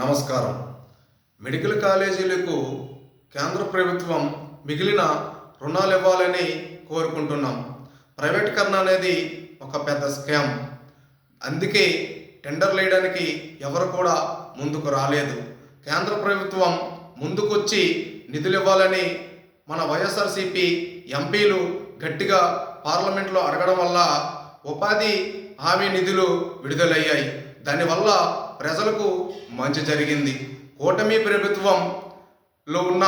నమస్కారం. మెడికల్ కాలేజీలకు కేంద్ర ప్రభుత్వం మిగిలిన రుణాలు ఇవ్వాలని కోరుకుంటున్నాం. ప్రైవేటీకరణ అనేది ఒక పెద్ద స్కామ్. అందుకే టెండర్లు వేయడానికి ఎవరు కూడా ముందుకు రాలేదు. కేంద్ర ప్రభుత్వం ముందుకొచ్చి నిధులు ఇవ్వాలని మన వైఎస్ఆర్సీపీ ఎంపీలు గట్టిగా పార్లమెంట్లో అడగడం వల్ల ఉపాధి హామీ నిధులు విడుదలయ్యాయి. దానివల్ల ప్రజలకు మంచి జరిగింది. కూటమి ప్రభుత్వంలో ఉన్న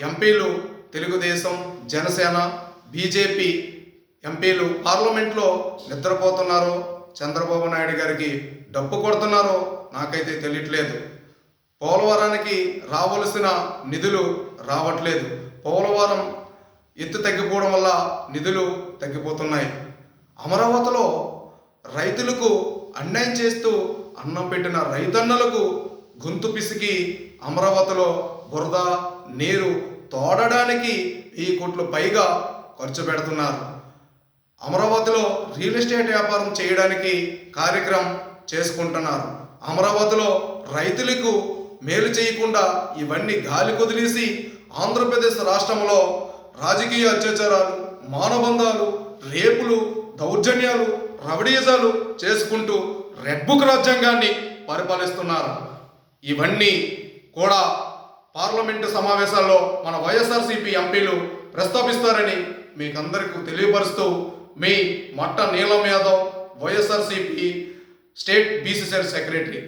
ఎంపీలు తెలుగుదేశం, జనసేన, బీజేపీ ఎంపీలు పార్లమెంట్లో నిద్రపోతున్నారో, చంద్రబాబు నాయుడు గారికి డప్పు కొడుతున్నారో నాకైతే తెలియట్లేదు. పోలవరానికి రావలసిన నిధులు రావట్లేదు. పోలవరం ఎత్తు తగ్గిపోవడం వల్ల నిధులు తగ్గిపోతున్నాయి. అమరావతిలో రైతులకు అన్యాయం చేస్తూ అన్నం పెట్టిన రైతన్నలకు గొంతు పిసికి అమరావతిలో బురద నీరు తోడడానికి 1000 కోట్ల పైగా ఖర్చు పెడుతున్నారు. అమరావతిలో రియల్ ఎస్టేట్ వ్యాపారం చేయడానికి కార్యక్రమం చేసుకుంటున్నారు. అమరావతిలో రైతులకు మేలు చేయకుండా ఇవన్నీ గాలి కొదిలేసి ఆంధ్రప్రదేశ్ రాష్ట్రంలో రాజకీయ అత్యాచారాలు, మానబంధాలు, రేపులు, దౌర్జన్యాలు, రవడీజాలు చేసుకుంటూ రెడ్ బుక్ రాజ్యాంగాన్ని పరిపాలిస్తున్నారు. ఇవన్నీ కూడా పార్లమెంటు సమావేశాల్లో మన వైఎస్ఆర్సీపీ ఎంపీలు ప్రస్తావిస్తారని మీకందరికీ తెలియపరుస్తూ మీ మట్ట నీలం Yadav, YSRCP state BCC secretary.